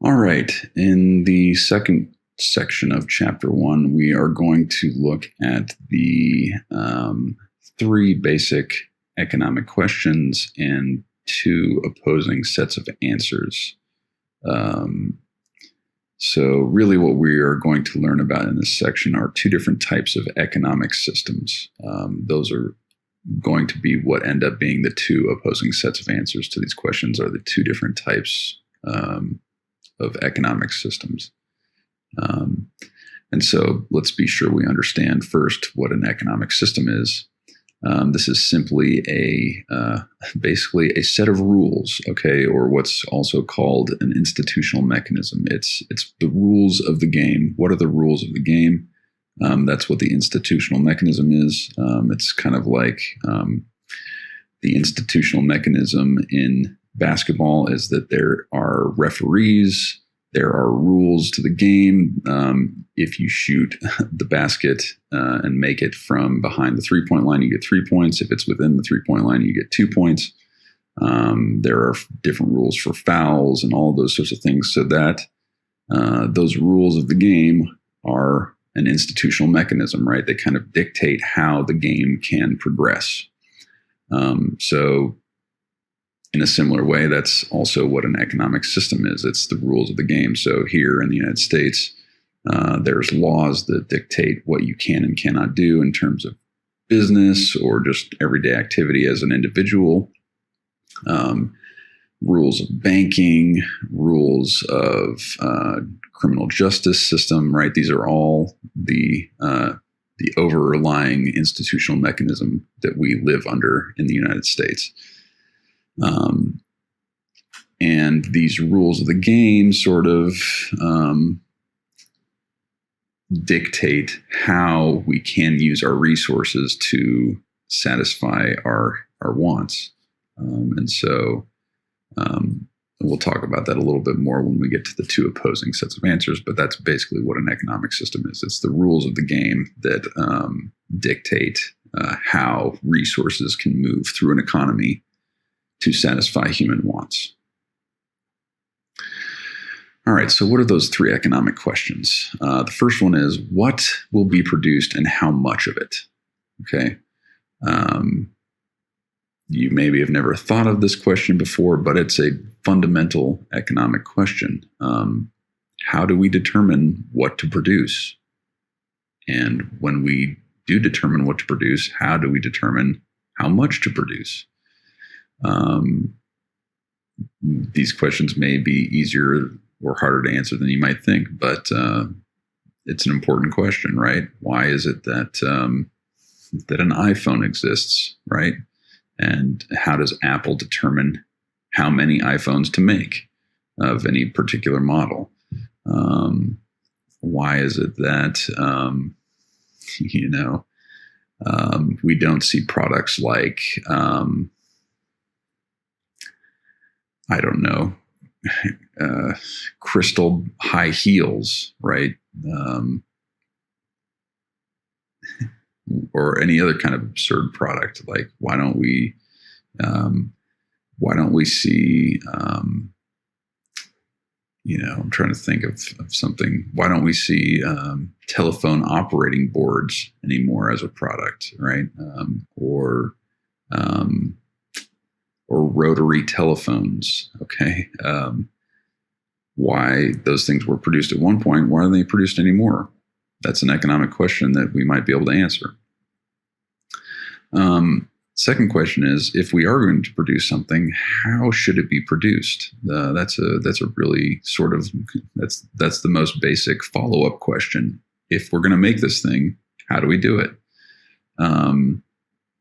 All right. In the second section of chapter 1, we are going to look at the three basic economic questions and two opposing sets of answers. So really what we are going to learn about in this section are two different types of economic systems. Those are going to be what end up being the two opposing sets of answers to these questions are the two different types of economic systems. And so let's be sure we understand first what an economic system is. This is simply basically a set of rules, okay, or what's also called an institutional mechanism. It's the rules of the game. What are the rules of the game? That's what the institutional mechanism is. It's kind of like the institutional mechanism in basketball is that there are referees, there are rules to the game. If you shoot the basket and make it from behind the three-point line, you get 3 points. If it's within the three-point line, you get 2 points. There are different rules for fouls and all of those sorts of things. So that those rules of the game are an institutional mechanism, right? They kind of dictate how the game can progress. So in a similar way, that's also what an economic system is. It's the rules of the game. So here in the United States, there's laws that dictate what you can and cannot do in terms of business or just everyday activity as an individual. Rules of banking, rules of criminal justice system, right? These are all the overlying institutional mechanism that we live under in the United States. And these rules of the game sort of dictate how we can use our resources to satisfy our wants. And so we'll talk about that a little bit more when we get to the two opposing sets of answers, but that's basically what an economic system is. It's the rules of the game that dictate how resources can move through an economy to satisfy human wants. All right, so what are those three economic questions? The first one is, what will be produced and how much of it? Okay. You maybe have never thought of this question before, but it's a fundamental economic question. How do we determine what to produce? And when we do determine what to produce, how do we determine how much to produce? These questions may be easier or harder to answer than you might think, but it's an important question, right? Why is it that that an iPhone exists, right? And how does Apple determine how many iPhones to make of any particular model? Why is it that we don't see products like I don't know, crystal high heels, right? Or any other kind of absurd product. Like, why don't we see, I'm trying to think of something. Why don't we see telephone operating boards anymore as a product, right? Or rotary telephones, okay? Why those things were produced at one point, why aren't they produced anymore? That's an economic question that we might be able to answer. Second question is, if we are going to produce something, how should it be produced? That's a really sort of, that's the most basic follow-up question. If we're going to make this thing, how do we do it?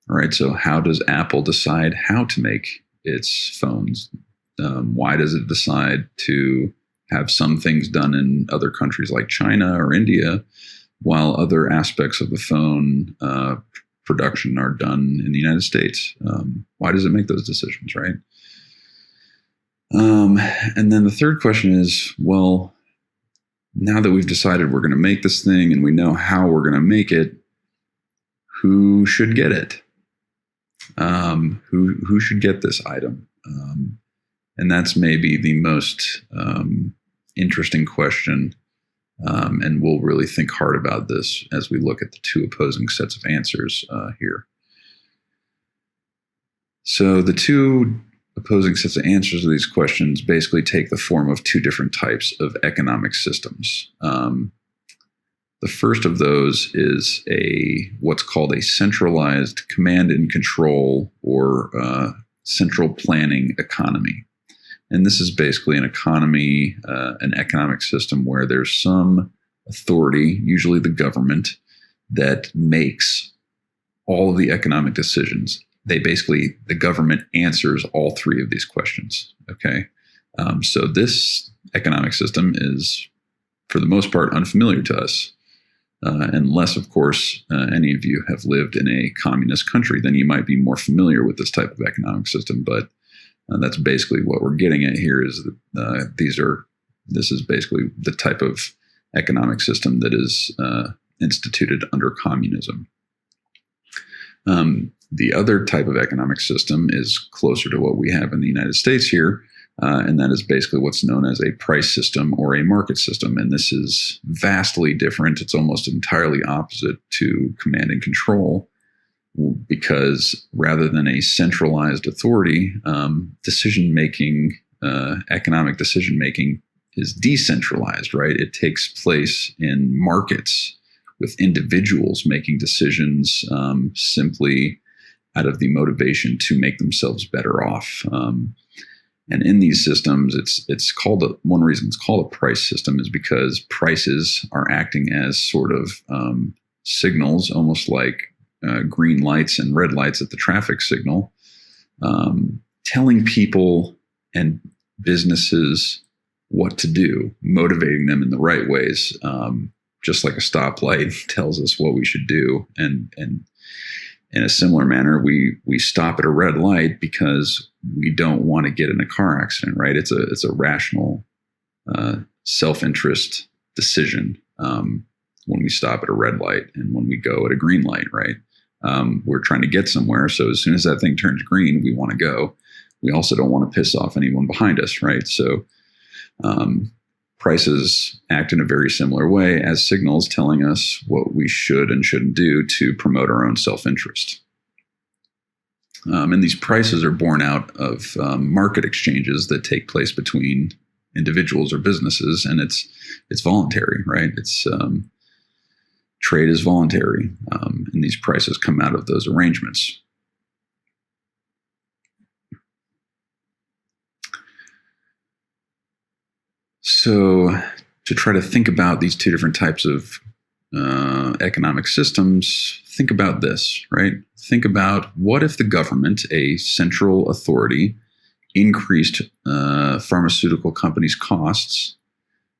All right, so how does Apple decide how to make its phones? Why does it decide to have some things done in other countries like China or India, while other aspects of the phone production are done in the United States? Why does it make those decisions, right? And then the third question is, well, now that we've decided we're going to make this thing and we know how we're going to make it, who should get it? Who should get this item? And that's maybe the most interesting question. And we'll really think hard about this as we look at the two opposing sets of answers here. So the two opposing sets of answers to these questions basically take the form of two different types of economic systems. The first of those is what's called a centralized command and control or central planning economy. And this is basically an economy, an economic system where there's some authority, usually the government, that makes all of the economic decisions. The government answers all three of these questions. Okay. So this economic system is, for the most part, unfamiliar to us. Unless, of course, any of you have lived in a communist country, then you might be more familiar with this type of economic system. But that's basically what we're getting at here is that this is basically the type of economic system that is instituted under communism. The other type of economic system is closer to what we have in the United States here, and that is basically what's known as a price system or a market system. And this is vastly different. It's almost entirely opposite to command and control, because rather than a centralized authority, economic decision-making is decentralized, right? It takes place in markets with individuals making decisions simply out of the motivation to make themselves better off. And in these systems, it's called one reason it's called a price system is because prices are acting as sort of signals, almost like green lights and red lights at the traffic signal, telling people and businesses what to do, motivating them in the right ways, just like a stoplight tells us what we should do. And in a similar manner, we stop at a red light because we don't want to get in a car accident, right? It's a rational self-interest decision when we stop at a red light and when we go at a green light, right? We're trying to get somewhere. So as soon as that thing turns green, we want to go. We also don't want to piss off anyone behind us, right? So prices act in a very similar way as signals telling us what we should and shouldn't do to promote our own self-interest. And these prices are born out of market exchanges that take place between individuals or businesses, and it's voluntary, right? Trade is voluntary, and these prices come out of those arrangements. So to try to think about these two different types of economic systems, think about this, right? Think about what if the government, a central authority, increased pharmaceutical companies' costs,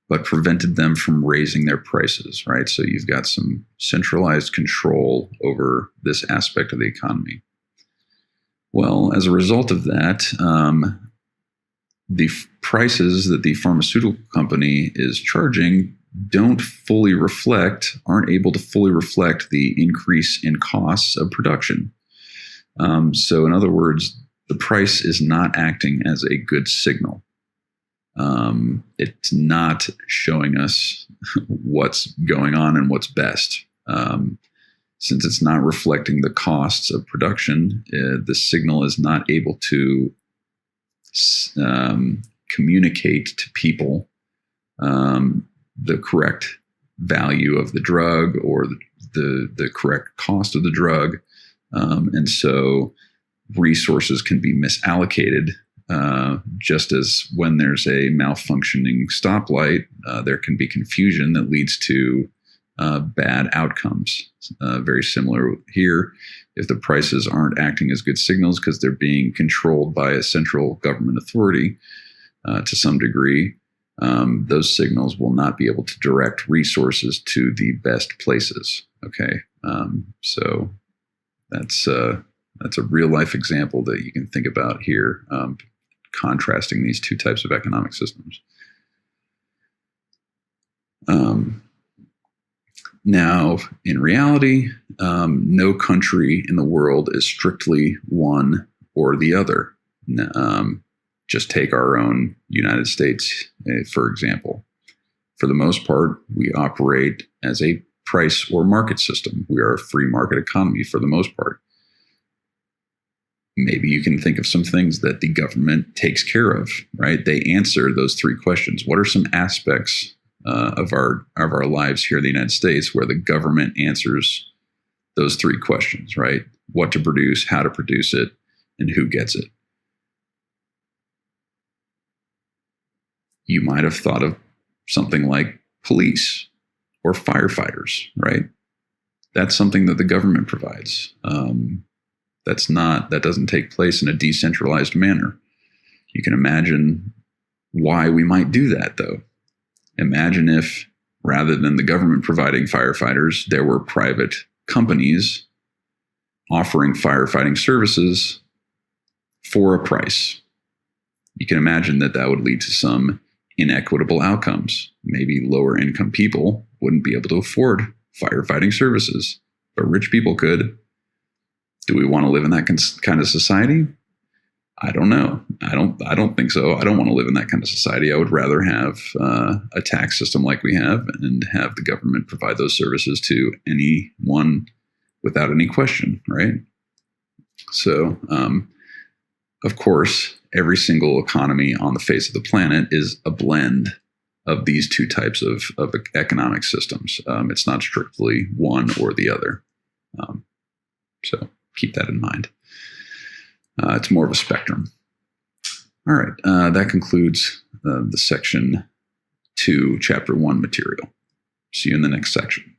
but prevented them from raising their prices, right? So you've got some centralized control over this aspect of the economy. Well, as a result of that, the prices that the pharmaceutical company is charging aren't able to fully reflect the increase in costs of production. So in other words, the price is not acting as a good signal. It's not showing us what's going on and what's best. Since it's not reflecting the costs of production, the signal is not able to communicate to people the correct value of the drug or the correct cost of the drug. And so resources can be misallocated, just as when there's a malfunctioning stoplight, there can be confusion that leads to bad outcomes. Very similar here. If the prices aren't acting as good signals because they're being controlled by a central government authority to some degree, those signals will not be able to direct resources to the best places. Okay, so that's a real life example that you can think about here, contrasting these two types of economic systems. Now, in reality, no country in the world is strictly one or the other. Just take our own United States, for example. For the most part, we operate as a price or market system. We are a free market economy for the most part. Maybe you can think of some things that the government takes care of, right? They answer those three questions. What are some aspects of our lives here in the United States where the government answers those three questions, right? What to produce, how to produce it, and who gets it? You might have thought of something like police or firefighters, right? That's something that the government provides. That doesn't take place in a decentralized manner. You can imagine why we might do that, though. Imagine if, rather than the government providing firefighters, there were private companies offering firefighting services for a price. You can imagine that would lead to some inequitable outcomes. Maybe lower income people wouldn't be able to afford firefighting services, but rich people could. Do we want to live in that kind of society? I don't know. I don't think so. I don't want to live in that kind of society. I would rather have a tax system like we have and have the government provide those services to anyone without any question, right? So, of course, every single economy on the face of the planet is a blend of these two types of economic systems. It's not strictly one or the other. So keep that in mind. It's more of a spectrum. All right, that concludes the section 2, chapter 1 material. See you in the next section.